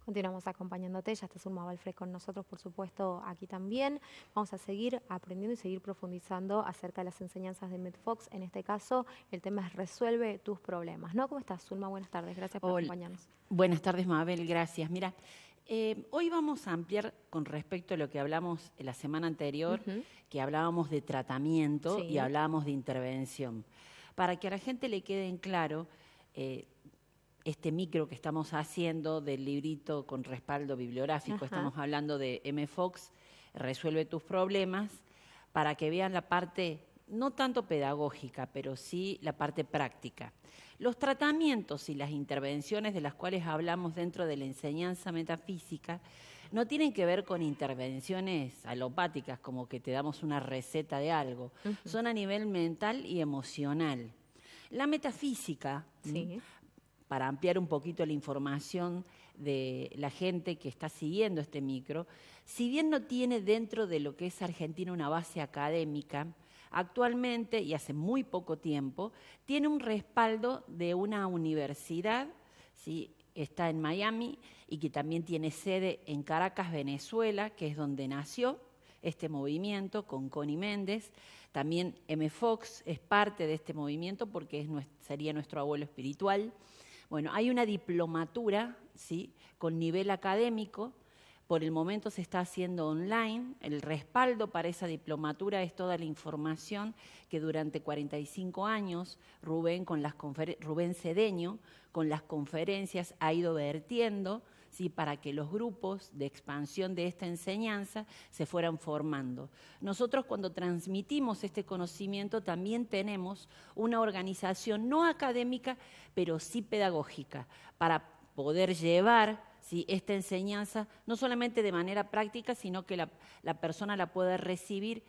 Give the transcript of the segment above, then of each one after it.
Continuamos acompañándote, ya está Zulma Balfre con nosotros, por supuesto, aquí también. Vamos a seguir aprendiendo y seguir profundizando acerca de las enseñanzas de Medfox. En este caso, el tema es resuelve tus problemas, ¿no? ¿Cómo estás, Zulma? Buenas tardes, gracias por Hola. acompañarnos. Buenas tardes, Mabel, gracias. Mira, hoy vamos a ampliar con respecto a lo que hablamos la semana anterior, que hablábamos de tratamiento y Sí. hablábamos de intervención. Para que a la gente le quede en claro este micro que estamos haciendo del librito con respaldo bibliográfico, estamos hablando de Medfox, Resuelve tus problemas, para que vean la parte no tanto pedagógica, pero sí la parte práctica. Los tratamientos y las intervenciones de las cuales hablamos dentro de la enseñanza metafísica no tienen que ver con intervenciones alopáticas, como que te damos una receta de algo. Son a nivel mental y emocional. La metafísica, para ampliar un poquito la información de la gente que está siguiendo este micro, si bien no tiene dentro de lo que es Argentina una base académica, actualmente y hace muy poco tiempo tiene un respaldo de una universidad, ¿sí? Está en Miami y que también tiene sede en Caracas, Venezuela, que es donde nació este movimiento con Connie Méndez. También Medfox es parte de este movimiento porque sería nuestro abuelo espiritual. Bueno, hay una diplomatura, ¿sí?, con nivel académico. Por el momento se está haciendo online. El respaldo para esa diplomatura es toda la información que durante 45 años Rubén Cedeño, con las conferencias, ha ido vertiendo, ¿sí?, para que los grupos de expansión de esta enseñanza se fueran formando. Nosotros, cuando transmitimos este conocimiento, también tenemos una organización no académica, pero sí pedagógica, para poder llevar, ¿sí?, esta enseñanza no solamente de manera práctica, sino que la persona la pueda recibir,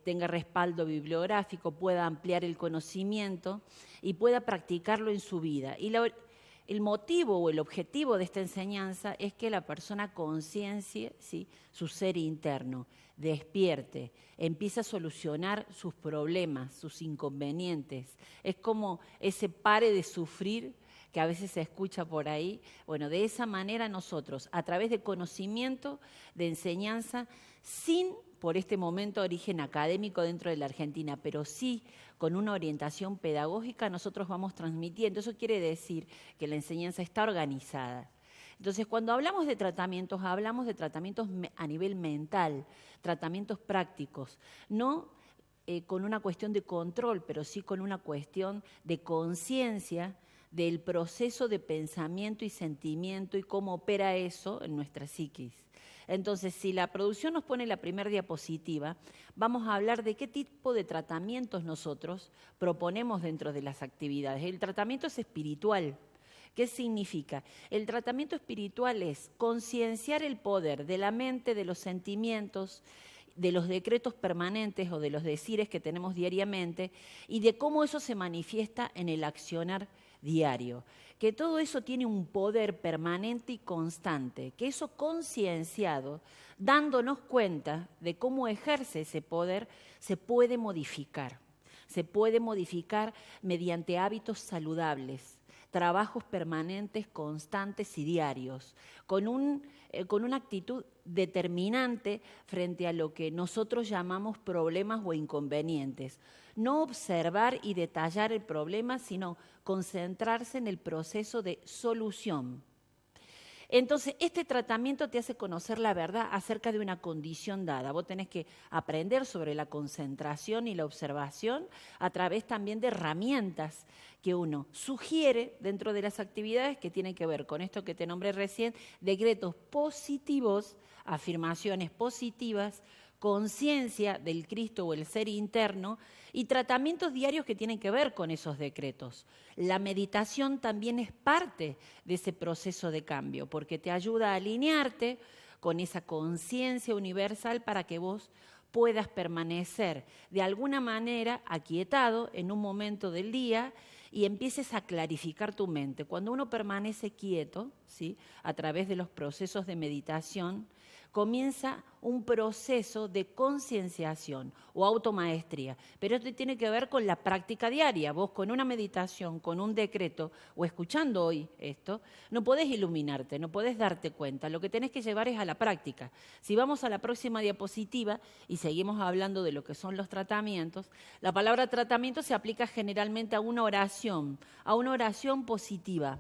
tenga respaldo bibliográfico, pueda ampliar el conocimiento y pueda practicarlo en su vida. Y el motivo o el objetivo de esta enseñanza es que la persona conciencie, ¿sí?, su ser interno, despierte, empiece a solucionar sus problemas, sus inconvenientes. Es como ese pare de sufrir que a veces se escucha por ahí. Bueno, de esa manera nosotros, a través de conocimiento, de enseñanza, sin por este momento origen académico dentro de la Argentina, pero sí con una orientación pedagógica, nosotros vamos transmitiendo. Eso quiere decir que la enseñanza está organizada. Entonces, cuando hablamos de tratamientos a nivel mental, tratamientos prácticos, no con una cuestión de control, pero sí con una cuestión de conciencia del proceso de pensamiento y sentimiento y cómo opera eso en nuestra psiquis. Entonces, si la producción nos pone la primera diapositiva, vamos a hablar de qué tipo de tratamientos nosotros proponemos dentro de las actividades. El tratamiento es espiritual. ¿Qué significa? El tratamiento espiritual es concienciar el poder de la mente, de los sentimientos, de los decretos permanentes o de los decires que tenemos diariamente y de cómo eso se manifiesta en el accionar diario. Que todo eso tiene un poder permanente y constante, que eso concienciado, dándonos cuenta de cómo ejerce ese poder, se puede modificar. Se puede modificar mediante hábitos saludables, trabajos permanentes, constantes y diarios, con una actitud determinante frente a lo que nosotros llamamos problemas o inconvenientes. No observar y detallar el problema, sino concentrarse en el proceso de solución. Entonces, este tratamiento te hace conocer la verdad acerca de una condición dada. Vos tenés que aprender sobre la concentración y la observación a través también de herramientas que uno sugiere dentro de las actividades que tienen que ver con esto que te nombré recién, decretos positivos, afirmaciones positivas, conciencia del Cristo o el ser interno y tratamientos diarios que tienen que ver con esos decretos. La meditación también es parte de ese proceso de cambio porque te ayuda a alinearte con esa conciencia universal para que vos puedas permanecer de alguna manera aquietado en un momento del día y empieces a clarificar tu mente. Cuando uno permanece quieto, ¿sí?, a través de los procesos de meditación, comienza un proceso de concienciación o automaestría. Pero esto tiene que ver con la práctica diaria. Vos con una meditación, con un decreto o escuchando hoy esto, no podés iluminarte, no podés darte cuenta. Lo que tenés que llevar es a la práctica. Si vamos a la próxima diapositiva y seguimos hablando de lo que son los tratamientos, la palabra tratamiento se aplica generalmente a una oración positiva,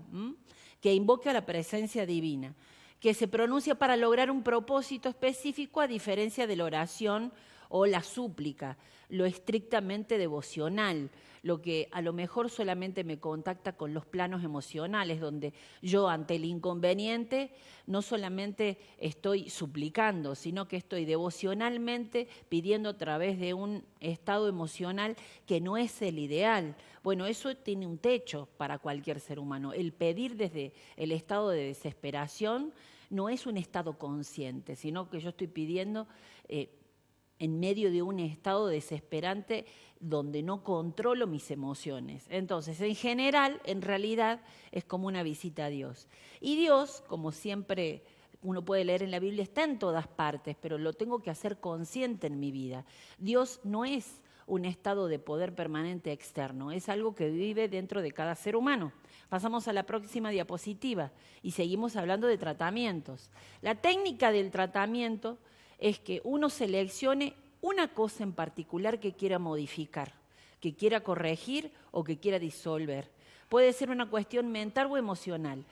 que invoque a la presencia divina, que se pronuncia para lograr un propósito específico a diferencia de la oración o la súplica, lo estrictamente devocional, lo que a lo mejor solamente me contacta con los planos emocionales, donde yo ante el inconveniente no solamente estoy suplicando, sino que estoy devocionalmente pidiendo a través de un estado emocional que no es el ideal. Bueno, eso tiene un techo para cualquier ser humano. El pedir desde el estado de desesperación no es un estado consciente, sino que yo estoy pidiendo en medio de un estado desesperante donde no controlo mis emociones. Entonces, en general, en realidad, es como una visita a Dios. Y Dios, como siempre uno puede leer en la Biblia, está en todas partes, pero lo tengo que hacer consciente en mi vida. Dios no es un estado de poder permanente externo, es algo que vive dentro de cada ser humano. Pasamos a la próxima diapositiva y seguimos hablando de tratamientos. La técnica del tratamiento es que uno seleccione una cosa en particular que quiera modificar, que quiera corregir o que quiera disolver. Puede ser una cuestión mental o emocional.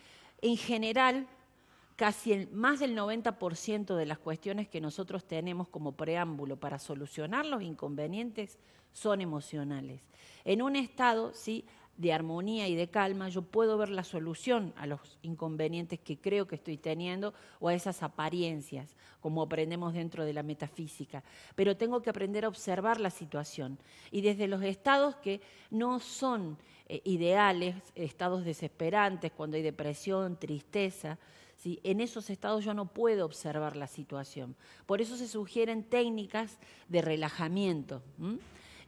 En general, casi más del 90% de las cuestiones que nosotros tenemos como preámbulo para solucionar los inconvenientes son emocionales. En un estado, ¿sí?, de armonía y de calma, yo puedo ver la solución a los inconvenientes que creo que estoy teniendo o a esas apariencias, como aprendemos dentro de la metafísica. Pero tengo que aprender a observar la situación. Y desde los estados que no son ideales, estados desesperantes, cuando hay depresión, tristeza, ¿sí?, en esos estados yo no puedo observar la situación. Por eso se sugieren técnicas de relajamiento.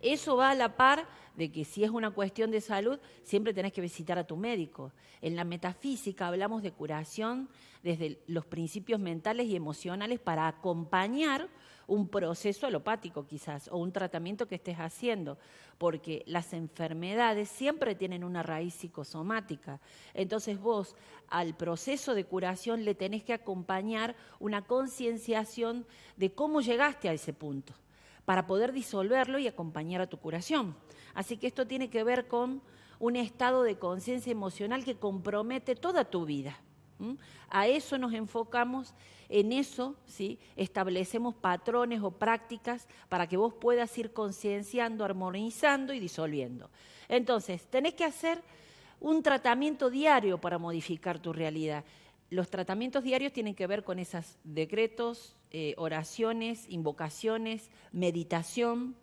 Eso va a la par de que si es una cuestión de salud, siempre tenés que visitar a tu médico. En la metafísica hablamos de curación desde los principios mentales y emocionales para acompañar un proceso alopático quizás, o un tratamiento que estés haciendo, porque las enfermedades siempre tienen una raíz psicosomática. Entonces vos al proceso de curación le tenés que acompañar una concienciación de cómo llegaste a ese punto, para poder disolverlo y acompañar a tu curación. Así que esto tiene que ver con un estado de conciencia emocional que compromete toda tu vida. A eso nos enfocamos, en eso, ¿sí?, establecemos patrones o prácticas para que vos puedas ir concienciando, armonizando y disolviendo. Entonces, tenés que hacer un tratamiento diario para modificar tu realidad. Los tratamientos diarios tienen que ver con esos decretos, oraciones, invocaciones, meditación.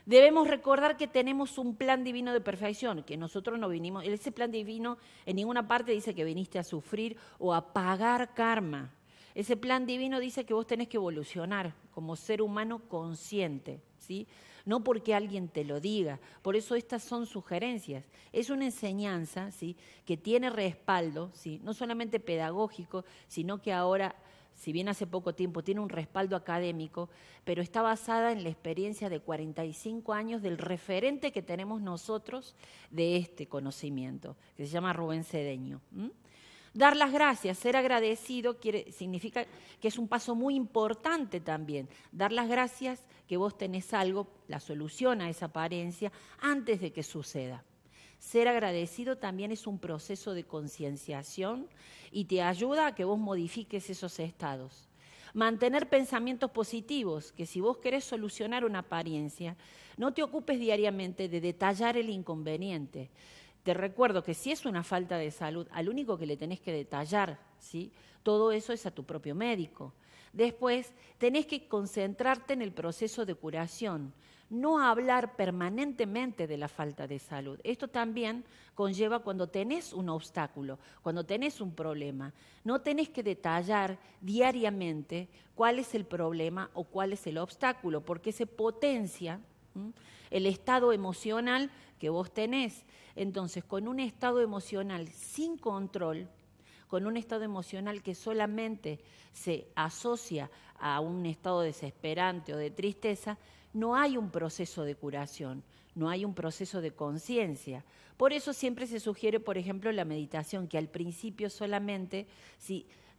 Debemos recordar que tenemos un plan divino de perfección, que nosotros no vinimos, ese plan divino en ninguna parte dice que viniste a sufrir o a pagar karma. Ese plan divino dice que vos tenés que evolucionar como ser humano consciente, ¿sí?, no porque alguien te lo diga. Por eso estas son sugerencias. Es una enseñanza, ¿sí?, que tiene respaldo, ¿sí?, no solamente pedagógico, sino que ahora, si bien hace poco tiempo tiene un respaldo académico, pero está basada en la experiencia de 45 años del referente que tenemos nosotros de este conocimiento, que se llama Rubén Cedeño. Dar las gracias, ser agradecido, significa que es un paso muy importante también. Dar las gracias que vos tenés algo, la solución a esa apariencia, antes de que suceda. Ser agradecido también es un proceso de concienciación y te ayuda a que vos modifiques esos estados. Mantener pensamientos positivos, que si vos querés solucionar una apariencia, no te ocupes diariamente de detallar el inconveniente. Te recuerdo que si es una falta de salud, al único que le tenés que detallar, ¿sí?, todo eso es a tu propio médico. Después, tenés que concentrarte en el proceso de curación, no hablar permanentemente de la falta de salud. Esto también conlleva cuando tenés un obstáculo, cuando tenés un problema. No tenés que detallar diariamente cuál es el problema o cuál es el obstáculo, porque se potencia el estado emocional que vos tenés. Entonces, con un estado emocional sin control, con un estado emocional que solamente se asocia a un estado desesperante o de tristeza, no hay un proceso de curación, no hay un proceso de conciencia. Por eso siempre se sugiere, por ejemplo, la meditación, que al principio solamente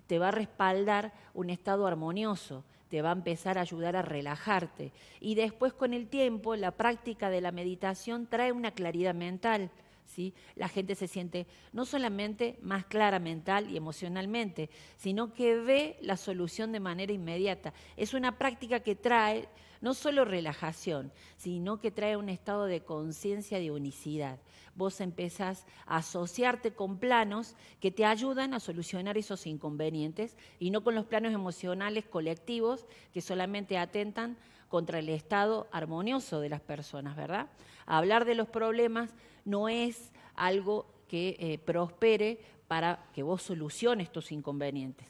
te va a respaldar un estado armonioso, te va a empezar a ayudar a relajarte. Y después, con el tiempo, la práctica de la meditación trae una claridad mental, ¿sí? La gente se siente no solamente más clara mental y emocionalmente, sino que ve la solución de manera inmediata. Es una práctica que trae no solo relajación, sino que trae un estado de conciencia de unicidad. Vos empezás a asociarte con planos que te ayudan a solucionar esos inconvenientes y no con los planos emocionales colectivos que solamente atentan contra el estado armonioso de las personas, ¿verdad? Hablar de los problemas no es algo que prospere para que vos soluciones tus inconvenientes.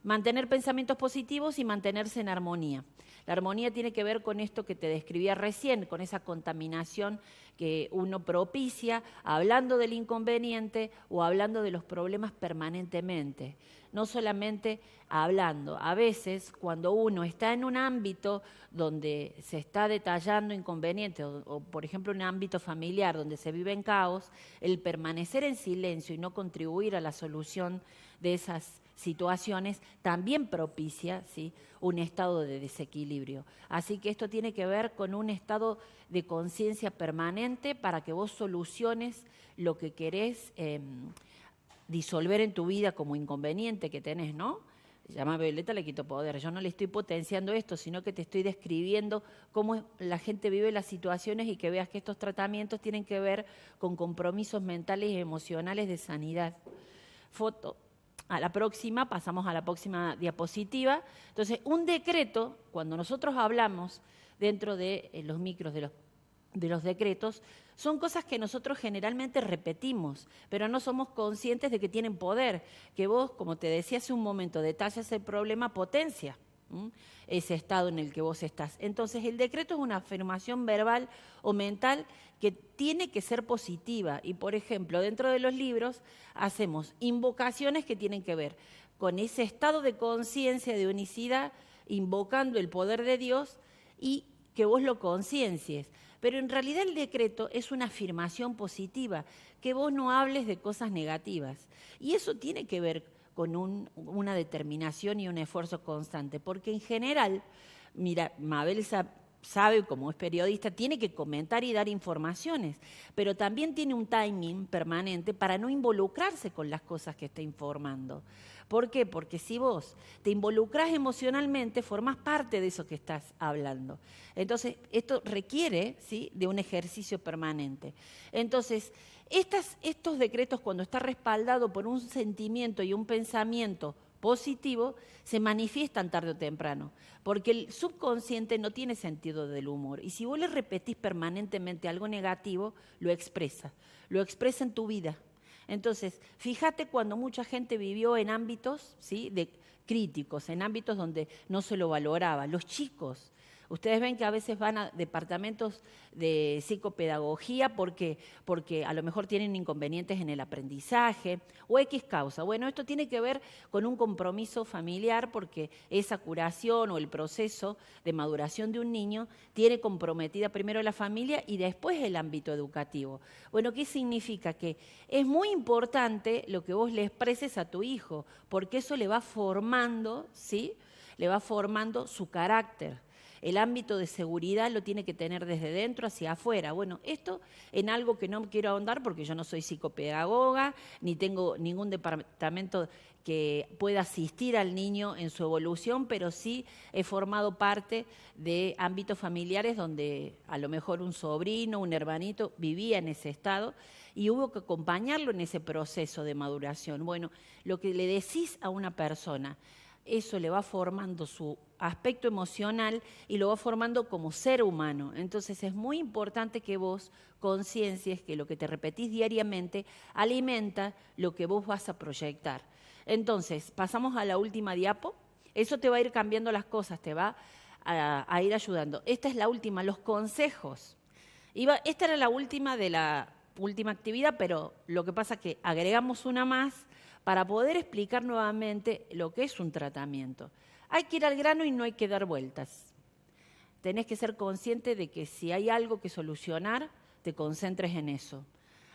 Mantener pensamientos positivos y mantenerse en armonía. La armonía tiene que ver con esto que te describía recién, con esa contaminación que uno propicia hablando del inconveniente o hablando de los problemas permanentemente. No solamente hablando. A veces, cuando uno está en un ámbito donde se está detallando inconvenientes, o por ejemplo un ámbito familiar donde se vive en caos, el permanecer en silencio y no contribuir a la solución de esas situaciones también propicia, ¿sí?, un estado de desequilibrio. Así que esto tiene que ver con un estado de conciencia permanente para que vos soluciones lo que querés disolver en tu vida como inconveniente que tenés, ¿no? Llama a Violeta, le quito poder. Yo no le estoy potenciando esto, sino que te estoy describiendo cómo la gente vive las situaciones y que veas que estos tratamientos tienen que ver con compromisos mentales y emocionales de sanidad. Pasamos a la próxima diapositiva. Entonces, un decreto, cuando nosotros hablamos dentro de los micros de los decretos, son cosas que nosotros generalmente repetimos, pero no somos conscientes de que tienen poder, que vos, como te decía hace un momento, detallas el problema, potencia ese estado en el que vos estás. Entonces, el decreto es una afirmación verbal o mental que tiene que ser positiva. Y, por ejemplo, dentro de los libros hacemos invocaciones que tienen que ver con ese estado de conciencia, de unicidad, invocando el poder de Dios y que vos lo concienciés. Pero en realidad el decreto es una afirmación positiva, que vos no hables de cosas negativas. Y eso tiene que ver con una determinación y un esfuerzo constante, porque en general, mira, Mabel sabe, como es periodista, tiene que comentar y dar informaciones, pero también tiene un timing permanente para no involucrarse con las cosas que está informando. ¿Por qué? Porque si vos te involucrás emocionalmente, formás parte de eso que estás hablando. Entonces, esto requiere, ¿sí?, de un ejercicio permanente. Entonces, estos decretos, cuando está respaldado por un sentimiento y un pensamiento positivo, se manifiestan tarde o temprano, porque el subconsciente no tiene sentido del humor. Y si vos le repetís permanentemente algo negativo, lo expresa en tu vida. Entonces, fíjate cuando mucha gente vivió en ámbitos, ¿sí?, críticos, en ámbitos donde no se lo valoraba. Los chicos, ustedes ven que a veces van a departamentos de psicopedagogía porque a lo mejor tienen inconvenientes en el aprendizaje o X causa. Bueno, esto tiene que ver con un compromiso familiar porque esa curación o el proceso de maduración de un niño tiene comprometida primero la familia y después el ámbito educativo. Bueno, ¿qué significa? Que es muy importante lo que vos le expreses a tu hijo porque eso le va formando, ¿sí?, le va formando su carácter. El ámbito de seguridad lo tiene que tener desde dentro hacia afuera. Bueno, esto en algo que no quiero ahondar porque yo no soy psicopedagoga, ni tengo ningún departamento que pueda asistir al niño en su evolución, pero sí he formado parte de ámbitos familiares donde a lo mejor un sobrino, un hermanito vivía en ese estado y hubo que acompañarlo en ese proceso de maduración. Bueno, lo que le decís a una persona, eso le va formando su aspecto emocional y lo va formando como ser humano. Entonces es muy importante que vos conciencies que lo que te repetís diariamente alimenta lo que vos vas a proyectar. Entonces, pasamos a la última diapo. Eso te va a ir cambiando las cosas, te va a ir ayudando. Esta es la última, los consejos. Esta era la última de la última actividad, pero lo que pasa es que agregamos una más para poder explicar nuevamente lo que es un tratamiento. Hay que ir al grano y no hay que dar vueltas. Tenés que ser consciente de que si hay algo que solucionar, te concentres en eso.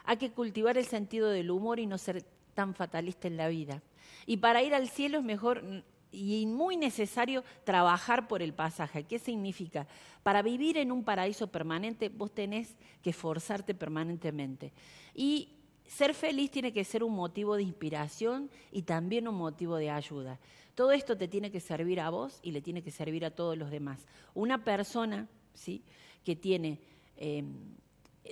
Hay que cultivar el sentido del humor y no ser tan fatalista en la vida. Y para ir al cielo es mejor y muy necesario trabajar por el pasaje. ¿Qué significa? Para vivir en un paraíso permanente, vos tenés que esforzarte permanentemente. Y ser feliz tiene que ser un motivo de inspiración y también un motivo de ayuda. Todo esto te tiene que servir a vos y le tiene que servir a todos los demás. Una persona, ¿sí?, que tiene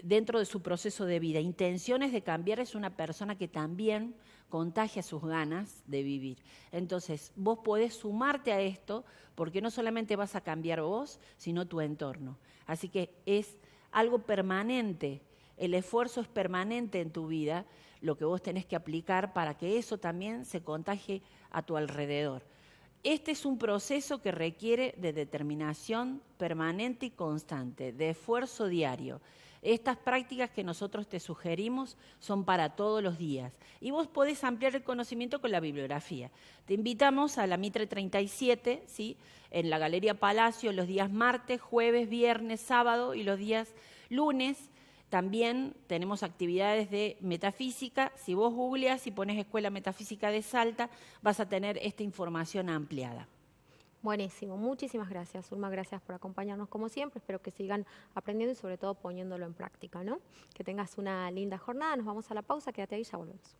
dentro de su proceso de vida intenciones de cambiar es una persona que también contagia sus ganas de vivir. Entonces, vos podés sumarte a esto porque no solamente vas a cambiar vos, sino tu entorno. Así que es algo permanente, el esfuerzo es permanente en tu vida, lo que vos tenés que aplicar para que eso también se contagie a tu alrededor. Este es un proceso que requiere de determinación permanente y constante, de esfuerzo diario. Estas prácticas que nosotros te sugerimos son para todos los días y vos podés ampliar el conocimiento con la bibliografía. Te invitamos a la Mitre 37, ¿sí?, en la Galería Palacio los días martes, jueves, viernes, sábado y los días lunes. También tenemos actividades de metafísica. Si vos googleás y pones Escuela Metafísica de Salta, vas a tener esta información ampliada. Buenísimo, muchísimas gracias, Zulma, gracias por acompañarnos como siempre, espero que sigan aprendiendo y sobre todo poniéndolo en práctica, ¿no? Que tengas una linda jornada, nos vamos a la pausa, quédate ahí, ya volvemos.